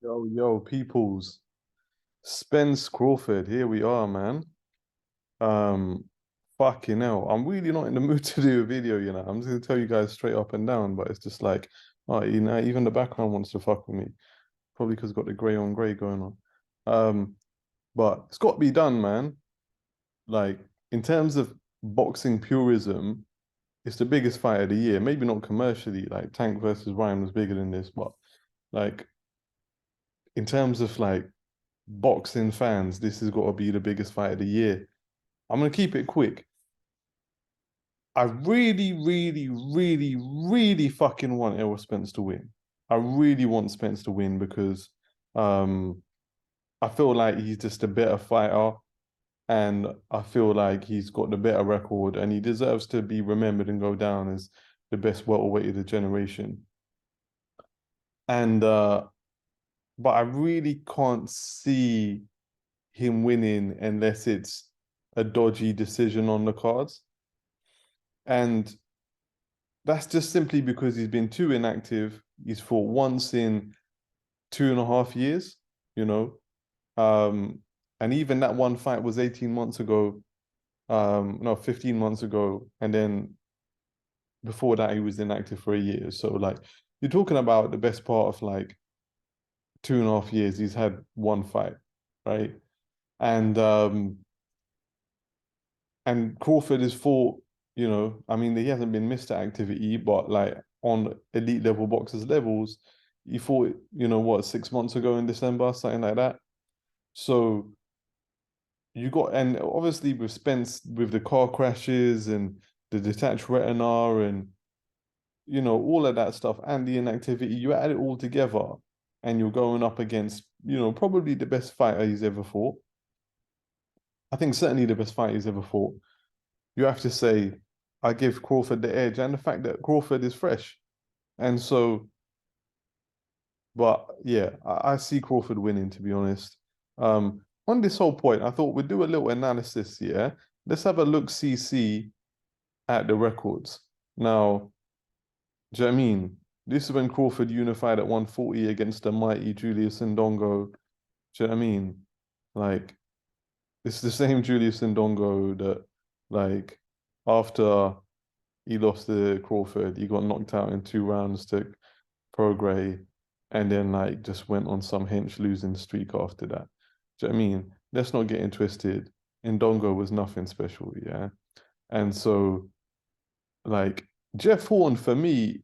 Yo, peoples. Spence Crawford, here we are, man. Um, Fucking hell. I'm really not in the mood to do a video. I'm just gonna tell you guys straight up and down, but it's just like, even the background wants to fuck with me. Probably because got the grey on grey going on. Um, but it's got to be done, man. Like, in terms of boxing purism, it's the biggest fight of the year. Maybe not commercially, like Tank versus Ryan was bigger than this, but like in terms of like boxing fans, this has got to be the biggest fight of the year. I'm gonna keep it quick. I really, really, really, really fucking want Errol Spence to win. I really want Spence to win because um, I feel like he's just a better fighter, and I feel like he's got the better record, and he deserves to be remembered and go down as the best welterweight of the generation. And but I really can't see him winning unless it's a dodgy decision on the cards. And that's just simply because he's been too inactive. He's fought once in 2.5 years, you know. Um, and even that one fight was 18 months ago, no, 15 months ago. And then before that, he was inactive for a year. So, like, you're talking about the best part of like 2.5 years, he's had one fight, right? And Crawford has fought, I mean, he hasn't been missed activity, but like on elite level boxers levels, he fought, what, 6 months ago in December, something like that. So you got, and obviously with Spence, with the car crashes and the detached retina and, all of that stuff and the inactivity, you add it all together and you're going up against, probably the best fighter he's ever fought. I think certainly the best fighter he's ever fought. You have to say, I give Crawford the edge and the fact that Crawford is fresh. And so, but yeah, I see Crawford winning, to be honest. On this whole point, I thought we'd do a little analysis here. Let's have a look CC at the records. Now, do you know what I mean? This is when Crawford unified at 140 against the mighty Julius Ndongo. Do you know what I mean? Like, it's the same Julius Ndongo that, like, after he lost to Crawford. He got knocked out in 2 rounds to Prograis, and then like just went on some hench losing streak after that. Do you know what I mean? Let's not get it twisted. Ndongo was nothing special, yeah. And so like Jeff Horn for me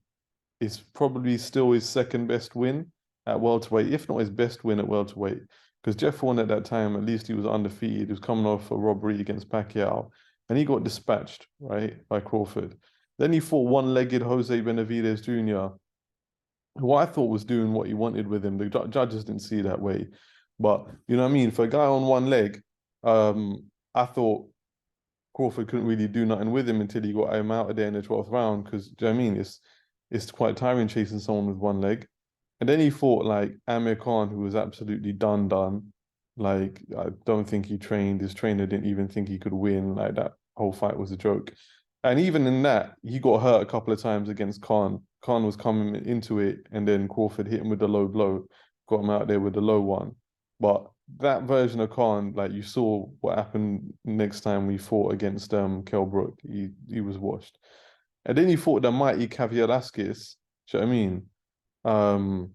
is probably still his second best win at welterweight, if not his best win at welterweight. Because Jeff Horn at that time, at least he was undefeated. He was coming off a robbery against Pacquiao, and he got dispatched, right, by Crawford. Then he fought one-legged Jose Benavidez Jr., who I thought was doing what he wanted with him. The judges didn't see it that way. But you know what I mean? For a guy on one leg, I thought Crawford couldn't really do nothing with him until he got him out of there in the 12th round. Because, do you know what I mean? It's quite tiring chasing someone with one leg. And then he fought like Amir Khan, who was absolutely done. Like, I don't think he trained. His trainer didn't even think he could win. Like, that whole fight was a joke. And even in that, he got hurt a couple of times against Khan. Khan was coming into it, and then Crawford hit him with the low blow, got him out there with the low one. But that version of Khan, like you saw what happened next time we fought against Kell Brook. He was washed. And then he fought the mighty Kavyalaskas. Do you know what I mean? Um,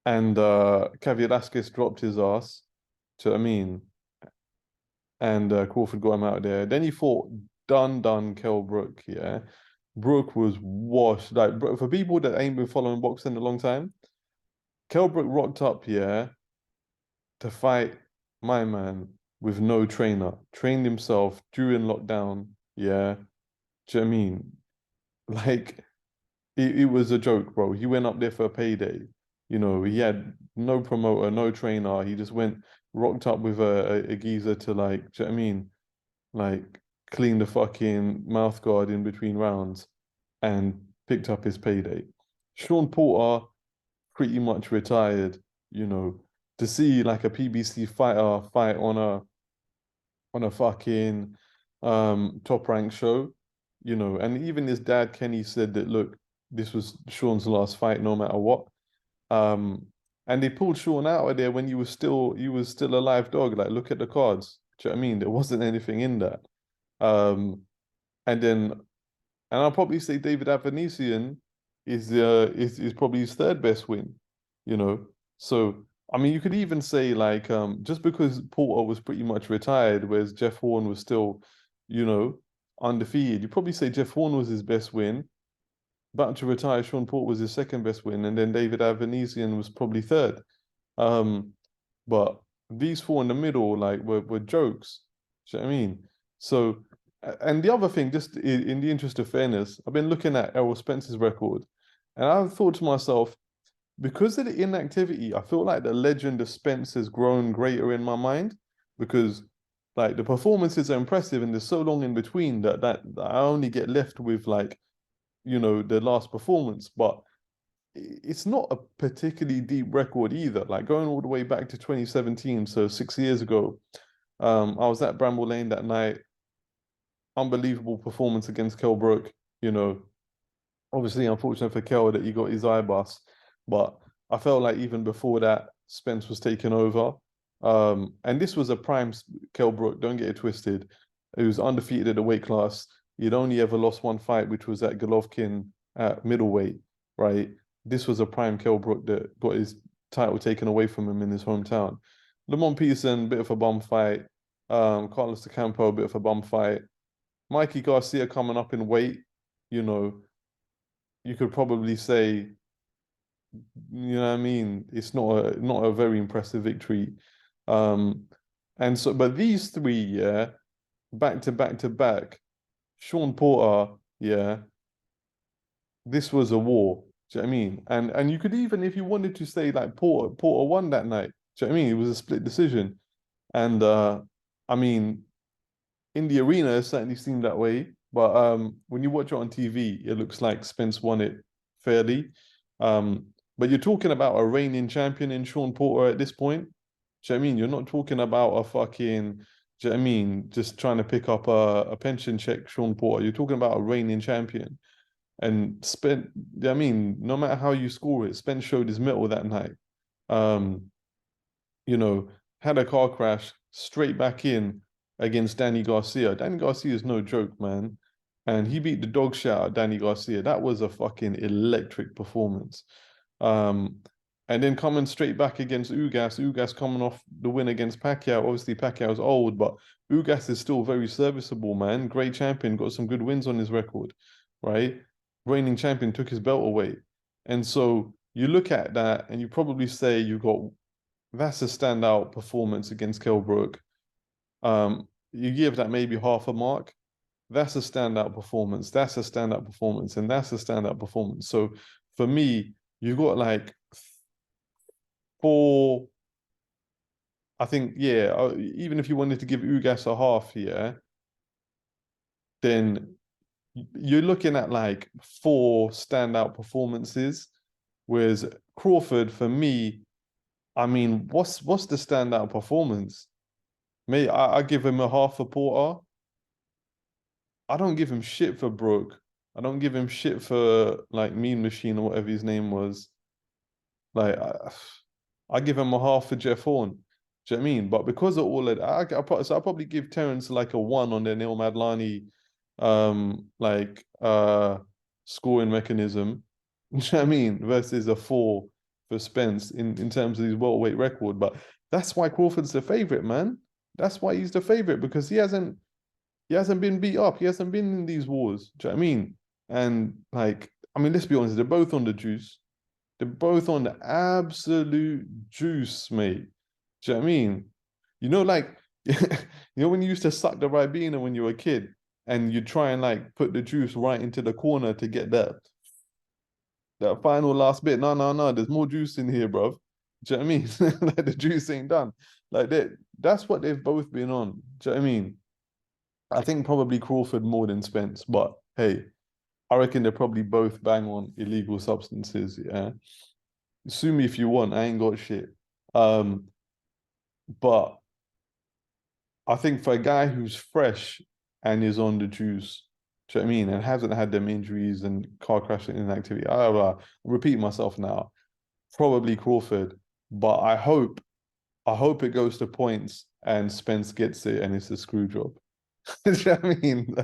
and Kavyalaskas dropped his ass. Do you know what I mean? And Crawford got him out there. Then he fought done Kell Brook, yeah. Brook was washed. Like for people that ain't been following boxing a long time, Kell Brook rocked up, yeah, to fight my man with no trainer. Trained himself during lockdown, yeah. Do you know what I mean? Like it was a joke, bro. He went up there for a payday. He had no promoter, no trainer. He just went rocked up with a geezer to like, do you know what I mean? Like clean the fucking mouth guard in between rounds and picked up his payday. Sean Porter pretty much retired, you know, to see like a PBC fighter fight on a fucking top rank show, and even his dad Kenny said that look, this was Sean's last fight no matter what. Um And they pulled Sean out of there when you was still a live dog. Like, look at the cards. Do you know what I mean? There wasn't anything in that. Um, and then, and I'll probably say David Avanesian is probably his third best win. You know, so I mean, you could even say like just because Porter was pretty much retired, whereas Jeff Horn was still, you know, undefeated. You probably say Jeff Horn was his best win. About to retire, Sean Porter was his second best win, and then David Avanesian was probably third. Um, but these four in the middle, like, were jokes. Do you know what I mean? So, and the other thing, just in the interest of fairness, I've been looking at Errol Spence's record, and I've thought to myself, because of the inactivity, I feel like the legend of Spence has grown greater in my mind because, like, the performances are impressive, and there's so long in between that I only get left with like, the last performance, but it's not a particularly deep record either. Like going all the way back to 2017, so 6 years ago, I was at Bramble Lane that night. Unbelievable performance against Kell Brook. You know, obviously unfortunate for Kell that he got his eye bust, but I felt like even before that, Spence was taking over. And this was a prime Kell Brook. Don't get it twisted. He was undefeated at the weight class. He'd only ever lost one fight, which was at Golovkin at middleweight, right? This was a prime Kell Brook that got his title taken away from him in his hometown. Lamont Peterson, bit of a bum fight. Carlos DeCampo, a bit of a bum fight. Mikey Garcia coming up in weight, you know, you could probably say, you know what I mean, it's not a very impressive victory. Um, and so, but these three, yeah, back to back to back, Sean Porter, yeah, this was a war. Do you know what I mean? And you could even, if you wanted to say like Porter won that night. Do you know what I mean? It was a split decision. And I mean, in the arena, it certainly seemed that way. But when you watch it on TV, it looks like Spence won it fairly. Um, but you're talking about a reigning champion in Sean Porter at this point. Do you know what I mean? You're not talking about a fucking, do you know what I mean? Just trying to pick up a pension check, Sean Porter. You're talking about a reigning champion. And Spence, I mean, no matter how you score it, Spence showed his mettle that night. Um, you know, had a car crash, straight back in against Danny Garcia. Danny Garcia is no joke, man. And he beat the dog shit out of Danny Garcia. That was a fucking electric performance. Um, and then coming straight back against Ugas, Ugas coming off the win against Pacquiao. Obviously, Pacquiao's old, but Ugas is still very serviceable, man. Great champion, got some good wins on his record, right? Reigning champion took his belt away. And so you look at that and you probably say you got that's a standout performance against Kell Brook. You give that maybe half a mark. That's a standout performance. That's a standout performance, and that's a standout performance. So for me, you got like four. I think, yeah. Even if you wanted to give Ugas a half, yeah, then you're looking at like four standout performances. Whereas Crawford, for me, I mean, what's the standout performance? Me, I give him a half a Porter. I don't give him shit for Brook. I don't give him shit for like Mean Machine or whatever his name was. Like I give him a half for Jeff Horn. Do you know what I mean? But because of all of that, so I'll probably give Terrence like a one on the Neil Madlani like scoring mechanism. Do you know what I mean? Versus a four for Spence in terms of his welterweight record. But that's why Crawford's the favorite, man. That's why he's the favorite because he hasn't been beat up. He hasn't been in these wars. Do you know what I mean? And like, I mean, let's be honest, they're both on the juice. They're both on the absolute juice, mate. Do you know what I mean? Like, when you used to suck the Ribena when you were a kid, and you try and like put the juice right into the corner to get that final last bit. No, no, no. There's more juice in here, bro. Do you know what I mean? Like the juice ain't done. Like that's what they've both been on. Do you know what I mean? I think probably Crawford more than Spence, but hey, I reckon they're probably both bang on illegal substances. Yeah, sue me if you want. I ain't got shit. Um, but I think for a guy who's fresh and is on the juice, do you know what I mean, and hasn't had them injuries and car crash and inactivity, I'm repeating myself now. Probably Crawford. but I hope it goes to points and Spence gets it and it's a screw job. Do you know what I mean?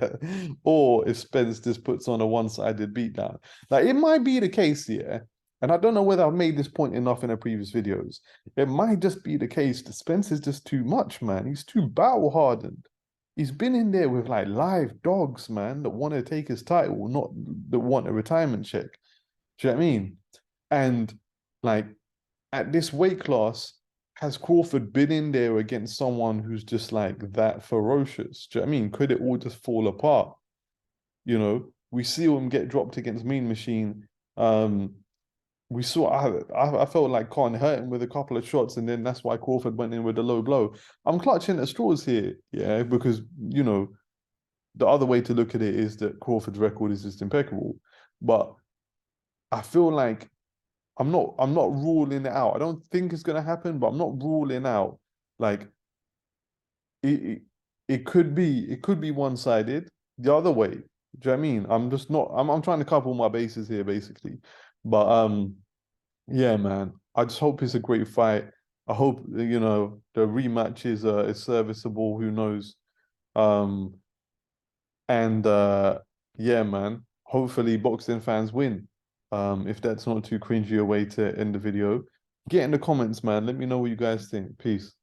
Or if Spence just puts on a one-sided beatdown. Like it might be the case, yeah. And I don't know whether I've made this point enough in the previous videos. It might just be the case that Spence is just too much, man. He's too battle hardened. He's been in there with like live dogs, man, that want to take his title, not that want a retirement check. Do you know what I mean? And like at this weight class, has Crawford been in there against someone who's just like that ferocious? Do you know what I mean? Could it all just fall apart? You know, we see him get dropped against Mean Machine. Um, we saw I felt like Khan hurt him with a couple of shots, and then that's why Crawford went in with the low blow. I'm clutching at straws here, yeah, because you know the other way to look at it is that Crawford's record is just impeccable, but I feel like I'm not ruling it out. I don't think it's gonna happen, but I'm not ruling out like it it could be one-sided the other way. Do you know what I mean? I'm just not I'm trying to cover all my bases here basically. But yeah, man. I just hope it's a great fight. I hope you know the rematch is serviceable, who knows. Um and yeah, man. Hopefully boxing fans win. If that's not too cringy a way to end the video. Get in the comments, man. Let me know what you guys think. Peace.